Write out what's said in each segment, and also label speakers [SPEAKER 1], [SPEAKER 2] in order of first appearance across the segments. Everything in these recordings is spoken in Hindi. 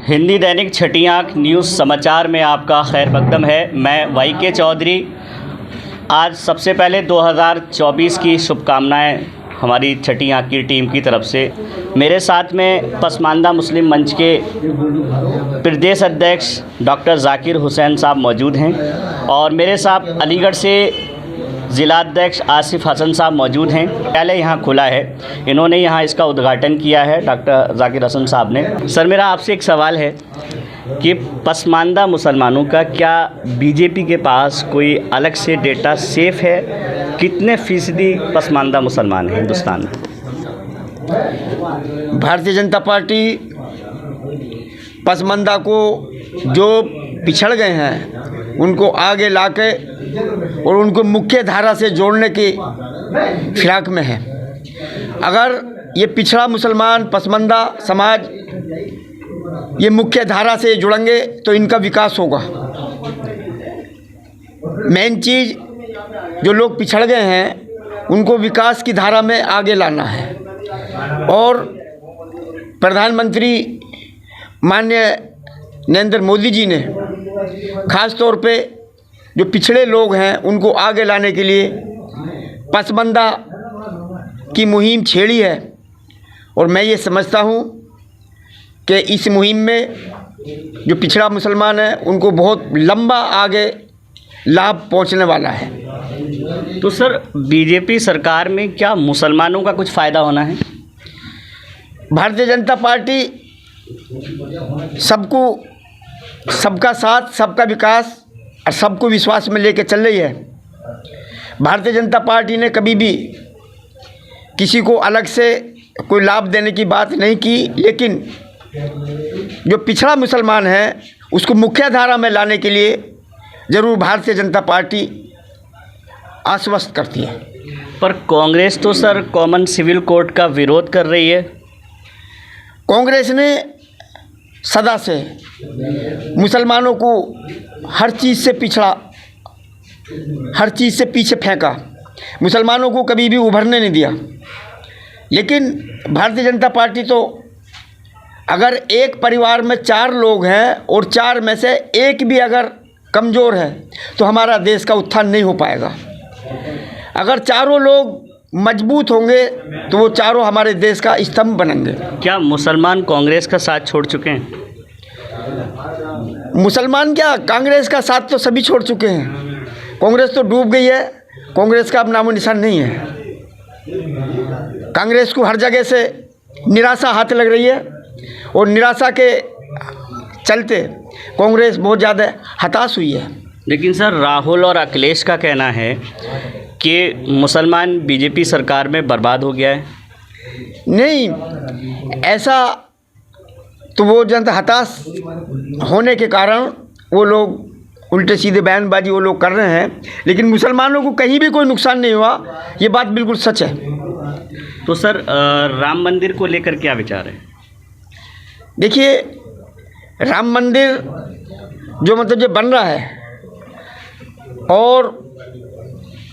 [SPEAKER 1] हिंदी दैनिक छठी आँख न्यूज़ समाचार में आपका खैर मकदम है। मैं वाईके चौधरी। आज सबसे पहले 2024 की शुभकामनाएं हमारी छठी आँख की टीम की तरफ से। मेरे साथ में पसमानदा मुस्लिम मंच के प्रदेश अध्यक्ष डॉक्टर ज़ाकिर हुसैन साहब मौजूद हैं और मेरे साथ अलीगढ़ से ज़िलाध्यक्ष आसिफ हसन साहब मौजूद हैं। पहले यहाँ खुला है, इन्होंने यहाँ इसका उद्घाटन किया है डॉक्टर ज़ाकिर हसन साहब ने। सर, मेरा आपसे एक सवाल है कि पसमानदा मुसलमानों का क्या बीजेपी के पास कोई अलग से डेटा सेफ है? कितने फ़ीसदी पसमानदा मुसलमान हैं हिंदुस्तान में?
[SPEAKER 2] भारतीय जनता पार्टी पसमानदा को जो पिछड़ गए हैं उनको आगे लाके और उनको मुख्य धारा से जोड़ने की फिराक में है। अगर ये पिछड़ा मुसलमान पसमानदा समाज ये मुख्य धारा से जुड़ेंगे तो इनका विकास होगा। मेन चीज़ जो लोग पिछड़ गए हैं उनको विकास की धारा में आगे लाना है। और प्रधानमंत्री माननीय नरेंद्र मोदी जी ने ख़ास तौर पे जो पिछड़े लोग हैं उनको आगे लाने के लिए पसमानदा की मुहिम छेड़ी है। और मैं ये समझता हूँ कि इस मुहिम में जो पिछड़ा मुसलमान है उनको बहुत लंबा आगे लाभ पहुँचने वाला है।
[SPEAKER 1] तो सर, बीजेपी सरकार में क्या मुसलमानों का कुछ फ़ायदा होना है?
[SPEAKER 2] भारतीय जनता पार्टी सबको, सबका साथ, सबका विकास और सबको विश्वास में लेकर चल रही है। भारतीय जनता पार्टी ने कभी भी किसी को अलग से कोई लाभ देने की बात नहीं की, लेकिन जो पिछड़ा मुसलमान है उसको मुख्य धारा में लाने के लिए ज़रूर भारतीय जनता पार्टी आश्वस्त करती है।
[SPEAKER 1] पर कांग्रेस तो सर कॉमन सिविल कोड का विरोध कर रही है।
[SPEAKER 2] कांग्रेस ने सदा से मुसलमानों को हर चीज़ से पिछड़ा, हर चीज़ से पीछे फेंका, मुसलमानों को कभी भी उभरने नहीं दिया। लेकिन भारतीय जनता पार्टी तो अगर एक परिवार में 4 लोग हैं और 4 में से एक भी अगर कमज़ोर है तो हमारा देश का उत्थान नहीं हो पाएगा। अगर चारों लोग मजबूत होंगे तो वो चारों हमारे देश का स्तंभ बनेंगे।
[SPEAKER 1] क्या मुसलमान कांग्रेस का साथ छोड़ चुके हैं?
[SPEAKER 2] मुसलमान क्या, कांग्रेस का साथ तो सभी छोड़ चुके हैं। कांग्रेस तो डूब गई है, कांग्रेस का अब नामो निशान नहीं है। कांग्रेस को हर जगह से निराशा हाथ लग रही है और निराशा के चलते कांग्रेस बहुत ज़्यादा हताश हुई है।
[SPEAKER 1] लेकिन सर, राहुल और अखिलेश का कहना है कि मुसलमान बीजेपी सरकार में बर्बाद हो गया है।
[SPEAKER 2] नहीं, ऐसा तो वो जनता हताश होने के कारण वो लोग उल्टे सीधे बयानबाजी वो लोग कर रहे हैं, लेकिन मुसलमानों को कहीं भी कोई नुकसान नहीं हुआ, ये बात बिल्कुल सच है।
[SPEAKER 1] तो सर, राम मंदिर को लेकर क्या विचार है?
[SPEAKER 2] देखिए, राम मंदिर जो जो बन रहा है और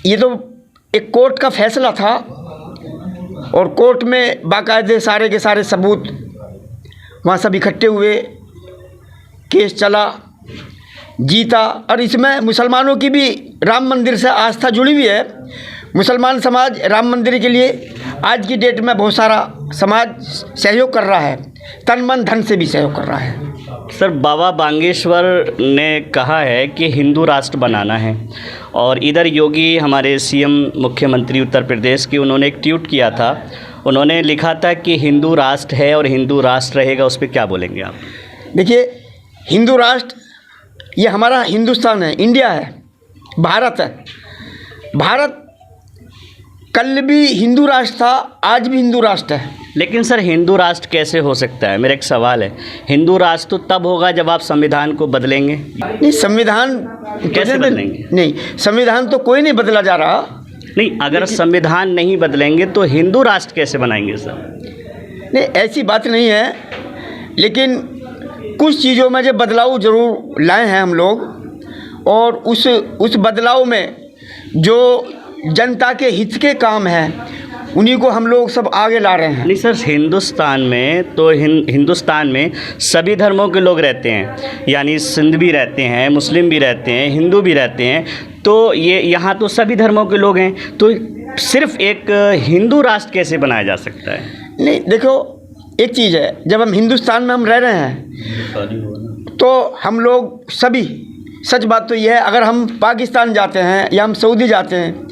[SPEAKER 2] ये तो एक कोर्ट का फैसला था और कोर्ट में बाकायदे सारे के सारे सबूत वहाँ सब इकट्ठे हुए, केस चला, जीता। और इसमें मुसलमानों की भी राम मंदिर से आस्था जुड़ी हुई है। मुसलमान समाज राम मंदिर के लिए आज की डेट में बहुत सारा समाज सहयोग कर रहा है, तन मन धन से भी सहयोग कर रहा है।
[SPEAKER 1] सर, बाबा बांगेश्वर ने कहा है कि हिंदू राष्ट्र बनाना है और इधर योगी हमारे सीएम मुख्यमंत्री उत्तर प्रदेश की, उन्होंने एक ट्वीट किया था। उन्होंने लिखा था कि हिंदू राष्ट्र है और हिंदू राष्ट्र रहेगा। उस पर क्या बोलेंगे आप? देखिए,
[SPEAKER 2] हिंदू राष्ट्र ये हमारा हिंदुस्तान है, इंडिया है, भारत है। भारत कल भी हिंदू राष्ट्र था, आज भी हिंदू राष्ट्र है।
[SPEAKER 1] लेकिन सर, हिंदू राष्ट्र कैसे हो सकता है? मेरा एक सवाल है। हिंदू राष्ट्र तो तब होगा जब आप संविधान को बदलेंगे।
[SPEAKER 2] नहीं, संविधान
[SPEAKER 1] कैसे बदलेंगे?
[SPEAKER 2] नहीं, संविधान तो कोई नहीं बदला जा रहा।
[SPEAKER 1] नहीं, अगर संविधान नहीं बदलेंगे तो हिंदू राष्ट्र कैसे बनाएंगे सर?
[SPEAKER 2] नहीं, ऐसी बात नहीं है, लेकिन कुछ चीज़ों में जो बदलाव ज़रूर लाए हैं हम लोग, और उस बदलाव में जो जनता के हित के काम हैं उन्हीं को हम लोग सब आगे ला रहे हैं।
[SPEAKER 1] नहीं सर, हिंदुस्तान में तो हिंदुस्तान में सभी धर्मों के लोग रहते हैं, यानी सिंध भी रहते हैं, मुस्लिम भी रहते हैं, हिंदू भी रहते हैं, तो ये यहाँ तो सभी धर्मों के लोग हैं, तो सिर्फ एक हिंदू राष्ट्र कैसे बनाया जा सकता है?
[SPEAKER 2] नहीं देखो, एक चीज़ है, जब हम हिंदुस्तान में हम रह रहे हैं तो हम लोग सभी, सच बात तो ये है, अगर हम पाकिस्तान जाते हैं या हम सऊदी जाते हैं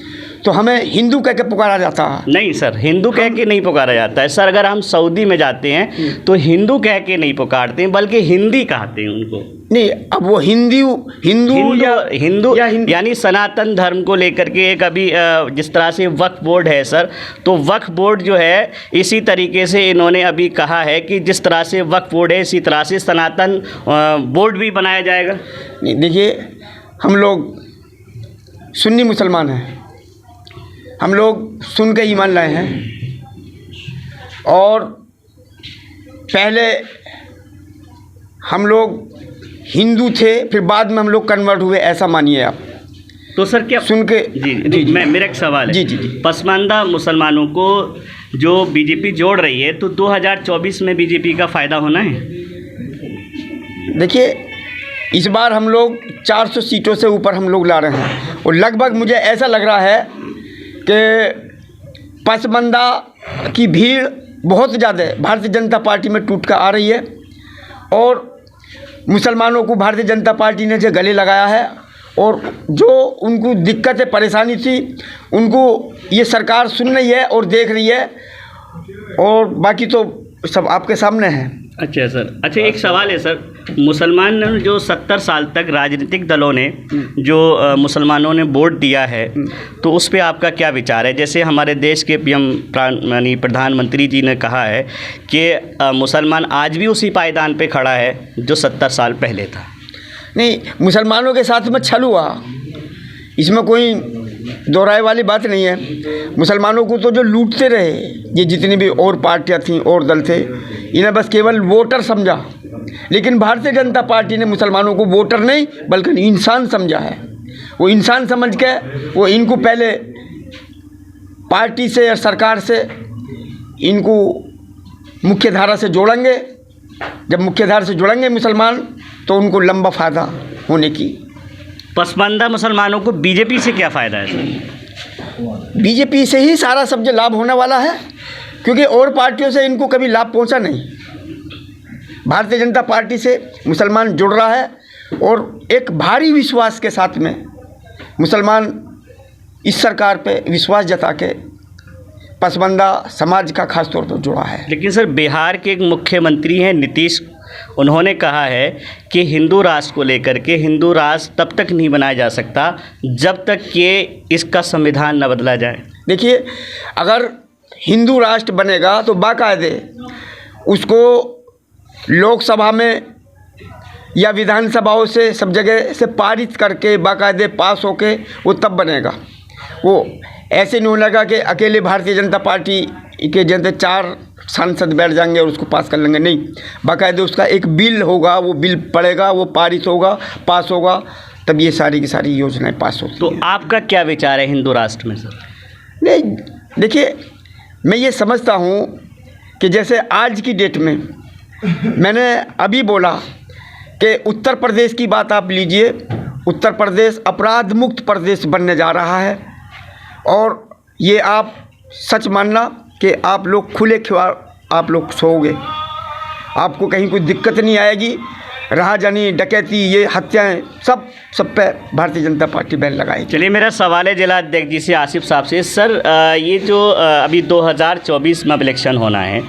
[SPEAKER 2] तो हमें हिंदू कह के पुकारा जाता है।
[SPEAKER 1] नहीं सर, हिंदू कह के नहीं पुकारा जाता है सर। अगर हम सऊदी में जाते हैं तो हिंदू कह के नहीं पुकारते हैं, बल्कि हिंदी कहते हैं उनको।
[SPEAKER 2] नहीं, अब वो हिंदू
[SPEAKER 1] यानी सनातन धर्म को लेकर के एक अभी जिस तरह से वक्फ बोर्ड है सर, तो वक्फ बोर्ड जो है इसी तरीके से इन्होंने अभी कहा है कि जिस तरह से वक्फ बोर्ड है इसी तरह से सनातन बोर्ड भी बनाया जाएगा।
[SPEAKER 2] नहीं देखिए, हम लोग सुन्नी मुसलमान हैं, हम लोग सुन के ईमान लाए हैं, और पहले हम लोग हिंदू थे, फिर बाद में हम लोग कन्वर्ट हुए, ऐसा मानिए आप।
[SPEAKER 1] तो सर क्या
[SPEAKER 2] सुन के
[SPEAKER 1] जी मेरा एक सवाल है।
[SPEAKER 2] जी।
[SPEAKER 1] पसमानदा मुसलमानों को जो बीजेपी जोड़ रही है, तो 2024 में बीजेपी का फ़ायदा होना है?
[SPEAKER 2] देखिए, इस बार हम लोग 400 सीटों से ऊपर हम लोग ला रहे हैं, और लगभग मुझे ऐसा लग रहा है कि पसमानदा की भीड़ बहुत ज़्यादा भारतीय जनता पार्टी में टूट कर आ रही है, और मुसलमानों को भारतीय जनता पार्टी ने जो गले लगाया है, और जो उनको दिक्कतें परेशानी थी उनको ये सरकार सुन रही है और देख रही है, और बाकी तो सब आपके सामने है।
[SPEAKER 1] अच्छा सर, अच्छा एक सवाल है सर, मुसलमान ने जो 70 साल तक राजनीतिक दलों ने जो मुसलमानों ने वोट दिया है, तो उस पे आपका क्या विचार है? जैसे हमारे देश के पीएम यानी प्रधानमंत्री जी ने कहा है कि मुसलमान आज भी उसी पायदान पे खड़ा है जो 70 साल पहले था।
[SPEAKER 2] नहीं, मुसलमानों के साथ में छल हुआ, इसमें कोई दोहराए वाली बात नहीं है। मुसलमानों को तो जो लूटते रहे ये जितनी भी और पार्टियां थीं और दल थे, इन्हें बस केवल वोटर समझा, लेकिन भारतीय जनता पार्टी ने मुसलमानों को वोटर नहीं बल्कि इंसान समझा है। वो इंसान समझ के वो इनको पहले पार्टी से या सरकार से इनको मुख्य धारा से जोड़ेंगे। जब मुख्य धारा से जुड़ेंगे मुसलमान तो उनको लंबा फ़ायदा होने की।
[SPEAKER 1] पसमानदा मुसलमानों को बीजेपी से क्या फ़ायदा है सर?
[SPEAKER 2] बीजेपी से ही सारा सब जो लाभ होने वाला है, क्योंकि और पार्टियों से इनको कभी लाभ पहुंचा नहीं। भारतीय जनता पार्टी से मुसलमान जुड़ रहा है, और एक भारी विश्वास के साथ में मुसलमान इस सरकार पे विश्वास जता के पसमानदा समाज का खास तौर पर जुड़ा है।
[SPEAKER 1] लेकिन सर, बिहार के एक मुख्यमंत्री हैं नीतीश, उन्होंने कहा है कि हिंदू राष्ट्र को लेकर के हिंदू राष्ट्र तब तक नहीं बनाया जा सकता जब तक कि इसका संविधान न बदला जाए।
[SPEAKER 2] देखिए, अगर हिंदू राष्ट्र बनेगा तो बाकायदे उसको लोकसभा में या विधानसभाओं से सब जगह से पारित करके बाकायदे पास होके वो तब बनेगा। वो ऐसे नहीं होगा कि अकेले भारतीय जनता पार्टी के जनता 4 सांसद बैठ जाएंगे और उसको पास कर लेंगे, नहीं, बाकायदे उसका एक बिल होगा, वो बिल पड़ेगा, वो पारित होगा, पास होगा, तब ये सारी की सारी योजनाएं पास होती।
[SPEAKER 1] तो आपका क्या विचार है हिंदू राष्ट्र में सर?
[SPEAKER 2] नहीं, देखिए, मैं ये समझता हूँ कि जैसे आज की डेट में मैंने अभी बोला कि उत्तर प्रदेश की बात आप लीजिए, उत्तर प्रदेश अपराध मुक्त प्रदेश बनने जा रहा है, और ये आप सच मानना कि आप लोग खुले ख्याल आप लोग सोओगे, आपको कहीं कोई दिक्कत नहीं आएगी। राहजानी, डकैती, ये हत्याएं सब पे भारतीय जनता पार्टी बैन लगाएगी।
[SPEAKER 1] चलिए, मेरा सवाल है जिला अध्यक्ष जी से, आसिफ साहब से। सर, ये जो अभी 2024 में इलेक्शन होना है,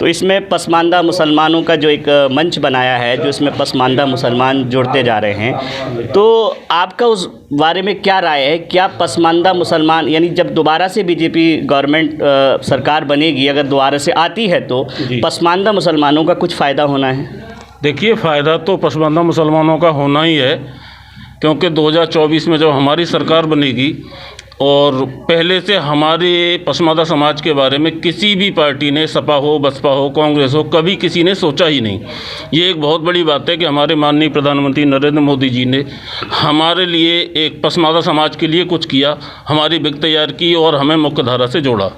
[SPEAKER 1] तो इसमें पसमानदा मुसलमानों का जो एक मंच बनाया है, जो इसमें पसमानदा मुसलमान जुड़ते जा रहे हैं, तो आपका उस बारे में क्या राय है? क्या पसमानदा मुसलमान, यानी जब दोबारा से बीजेपी गवर्नमेंट सरकार बनेगी, अगर दोबारा से आती है, तो पसमानदा मुसलमानों का कुछ फ़ायदा होना है?
[SPEAKER 3] देखिए, फ़ायदा तो पसमानदा मुसलमानों का होना ही है, क्योंकि 2024 में जब हमारी सरकार बनेगी, और पहले से हमारे पसमानदा समाज के बारे में किसी भी पार्टी ने, सपा हो, बसपा हो, कांग्रेस हो, कभी किसी ने सोचा ही नहीं। ये एक बहुत बड़ी बात है कि हमारे माननीय प्रधानमंत्री नरेंद्र मोदी जी ने हमारे लिए एक पसमानदा समाज के लिए कुछ किया, हमारी बिग तैयार की और हमें मुख्य धारा से जोड़ा।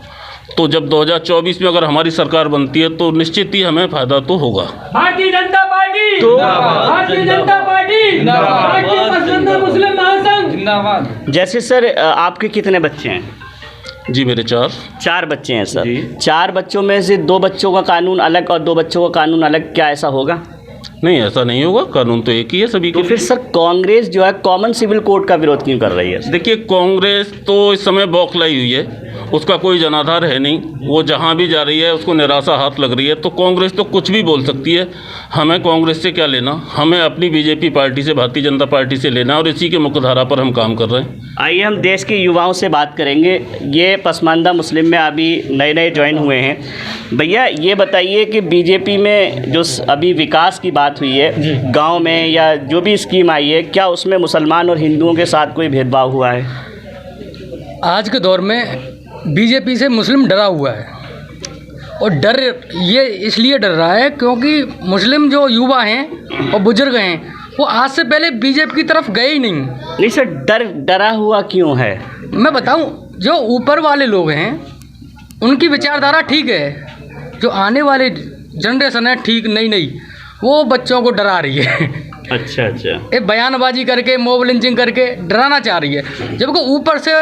[SPEAKER 3] तो जब 2024 में अगर हमारी सरकार बनती है तो निश्चित ही हमें फ़ायदा तो होगा।
[SPEAKER 4] भारतीय जनता पार्टी भारतीय जनता पार्टी भारतीय पसंदीदा मुस्लिम महासंघ जिंदाबाद।
[SPEAKER 1] जैसे सर आपके कितने बच्चे हैं?
[SPEAKER 3] जी मेरे
[SPEAKER 1] 4 बच्चे हैं सर। 4 बच्चों में से 2 बच्चों का कानून अलग और 2 बच्चों का कानून अलग, क्या ऐसा होगा?
[SPEAKER 3] नहीं, ऐसा नहीं होगा, कानून तो एक ही है सभी के।
[SPEAKER 1] तो फिर सर कांग्रेस जो है कॉमन सिविल कोड का विरोध क्यों कर रही है?
[SPEAKER 3] देखिए, कांग्रेस तो इस समय बौखलाई हुई है, उसका कोई जनाधार है नहीं, वो जहाँ भी जा रही है उसको निराशा हाथ लग रही है। तो कांग्रेस तो कुछ भी बोल सकती है, हमें कांग्रेस से क्या लेना, हमें अपनी बीजेपी पार्टी से, भारतीय जनता पार्टी से लेना, और इसी के मुख्यधारा पर हम काम कर रहे हैं।
[SPEAKER 1] आइए हम देश के युवाओं से बात करेंगे। ये पसमानदा मुस्लिम में अभी नए ज्वाइन हुए हैं। भैया ये बताइए कि बीजेपी में जो अभी विकास की बात हुई है गांव में, या जो भी स्कीम आई है, क्या उसमें मुसलमान और हिंदुओं के साथ कोई भेदभाव हुआ है?
[SPEAKER 5] आज के दौर में बीजेपी से मुस्लिम डरा हुआ है, और डर ये इसलिए डर रहा है क्योंकि मुस्लिम जो युवा हैं और बुजुर्ग हैं वो आज से पहले बीजेपी की तरफ गए ही नहीं
[SPEAKER 1] सर, डरा हुआ क्यों है?
[SPEAKER 5] मैं बताऊं, जो ऊपर वाले लोग हैं उनकी विचारधारा ठीक है, जो आने वाले जनरेशन है ठीक नहीं, वो बच्चों को डरा रही है।
[SPEAKER 1] अच्छा।
[SPEAKER 5] ये बयानबाजी करके, मॉब लिंचिंग करके डराना चाह रही है, जबकि ऊपर से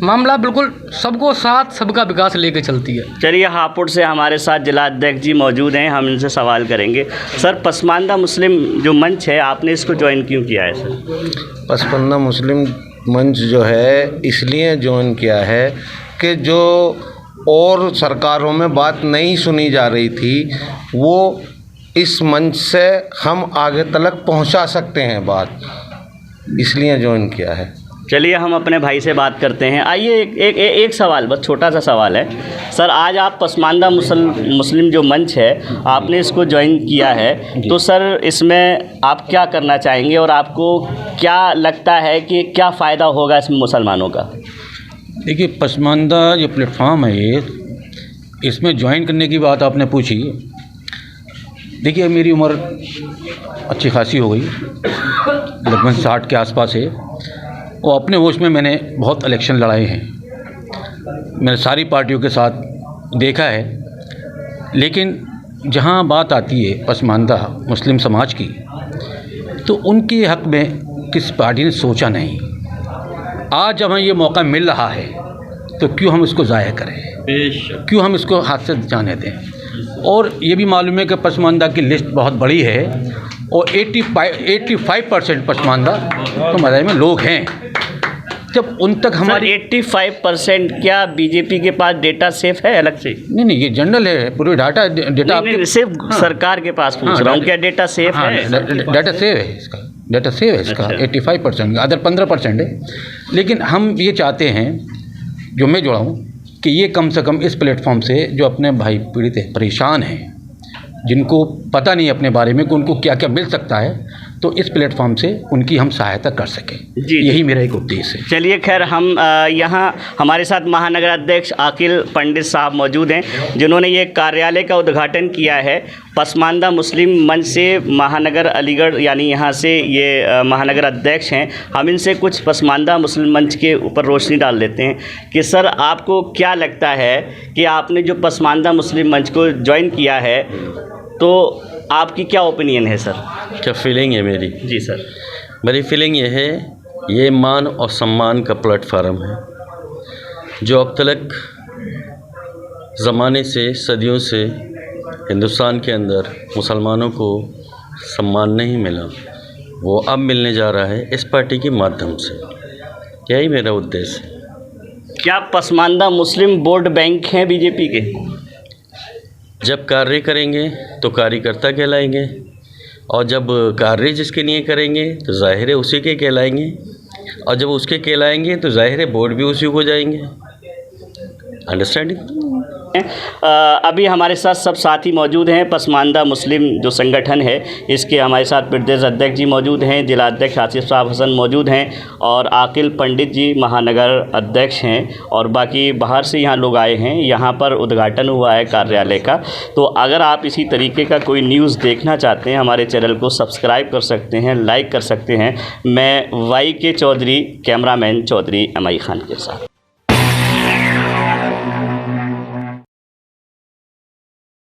[SPEAKER 5] मामला बिल्कुल सबको साथ, सबका विकास लेके चलती है।
[SPEAKER 1] चलिए, हापुड़ से हमारे साथ जिला अध्यक्ष जी मौजूद हैं, हम इनसे सवाल करेंगे। सर, पसमानदा मुस्लिम जो मंच है, आपने इसको ज्वाइन क्यों किया है सर?
[SPEAKER 6] पसमानदा मुस्लिम मंच जो है इसलिए ज्वाइन किया है कि जो और सरकारों में बात नहीं सुनी जा रही थी, वो इस मंच से हम आगे तक पहुंचा सकते हैं बात, इसलिए ज्वाइन किया है।
[SPEAKER 1] चलिए हम अपने भाई से बात करते हैं। आइए एक सवाल, बस छोटा सा सवाल है सर। आज आप पसमानदा मुस्लिम जो मंच है, आपने इसको ज्वाइन किया है, तो सर इसमें आप क्या करना चाहेंगे और आपको क्या लगता है कि क्या फ़ायदा होगा इसमें मुसलमानों का?
[SPEAKER 7] देखिए, पसमानदा जो प्लेटफॉर्म है ये, इसमें ज्वाइन करने की बात आपने पूछी। देखिए, मेरी उम्र अच्छी खासी हो गई, लगभग 60 के आसपास है, और अपने होश में मैंने बहुत इलेक्शन लड़ाए हैं, मैंने सारी पार्टियों के साथ देखा है। लेकिन जहाँ बात आती है पसमानदा मुस्लिम समाज की, तो उनके हक़ में किस पार्टी ने सोचा नहीं। आज जब हमें ये मौका मिल रहा है तो क्यों हम इसको ज़ाया करें, क्यों हम इसको हाथ से जाने दें। और ये भी मालूम है कि पसमानदा की लिस्ट बहुत बड़ी है, और 85% पसमानदा तो मज़हब में लोग हैं। जब उन तक हमारी
[SPEAKER 1] 85% क्या बीजेपी के पास डेटा सेफ है अलग से?
[SPEAKER 7] नहीं, ये जनरल है, पूरी डेटा
[SPEAKER 1] नहीं, सिर्फ सरकार के पास पूछ रहा हूँ, क्या डेटा सेफ है?
[SPEAKER 7] डेटा सेव है इसका, डेटा सेव है इसका। 85% अदर 15% है। लेकिन हम ये चाहते हैं, जो मैं जुड़ा हूँ, कि ये कम से कम इस प्लेटफॉर्म से जो अपने भाई पीड़ित हैं, परेशान हैं, जिनको पता नहीं अपने बारे में कि उनको क्या क्या मिल सकता है, तो इस प्लेटफॉर्म से उनकी हम सहायता कर सकें, यही मेरा एक उद्देश्य है।
[SPEAKER 1] चलिए, खैर हम यहाँ हमारे साथ महानगर अध्यक्ष आकिल पंडित साहब मौजूद हैं, जिन्होंने ये कार्यालय का उद्घाटन किया है पसमानदा मुस्लिम मंच से। महानगर अलीगढ़ यानी यहाँ से ये महानगर अध्यक्ष हैं। हम इनसे कुछ पसमानदा मुस्लिम मंच के ऊपर रोशनी डाल देते हैं कि सर आपको क्या लगता है कि आपने जो पसमानदा मुस्लिम मंच को ज्वाइन किया है, तो आपकी क्या ओपिनियन है सर?
[SPEAKER 8] क्या फीलिंग है मेरी?
[SPEAKER 1] जी सर।
[SPEAKER 8] मेरी फीलिंग ये है, ये मान और सम्मान का प्लेटफार्म है, जो अब तक ज़माने से, सदियों से हिंदुस्तान के अंदर मुसलमानों को सम्मान नहीं मिला, वो अब मिलने जा रहा है इस पार्टी के माध्यम से। यही मेरा उद्देश्य है।
[SPEAKER 1] क्या पसमानदा मुस्लिम वोट बैंक हैं बीजेपी के?
[SPEAKER 8] जब कार्य करेंगे तो कार्यकर्ता कहलाएंगे, और जब कार्य जिसके लिए करेंगे तो ज़ाहिर है उसी के कहलाएंगे, और जब उसके कहलाएंगे तो ज़ाहिर है वोट भी उसी को जाएंगे। अंडरस्टैंडिंग?
[SPEAKER 1] अभी हमारे साथ सब साथी मौजूद हैं। पसमानदा मुस्लिम जो संगठन है, इसके हमारे साथ प्रदेश अध्यक्ष जी मौजूद हैं, जिला अध्यक्ष आसिफ साहब हसन मौजूद हैं, और आकिल पंडित जी महानगर अध्यक्ष हैं, और बाकी बाहर से यहाँ लोग आए हैं। यहाँ पर उद्घाटन हुआ है कार्यालय का। तो अगर आप इसी तरीके का कोई न्यूज़ देखना चाहते हैं, हमारे चैनल को सब्सक्राइब कर सकते हैं, लाइक कर सकते हैं। मैं YK Chaudhary, cameraman Chaudhary MI Khan के साथ।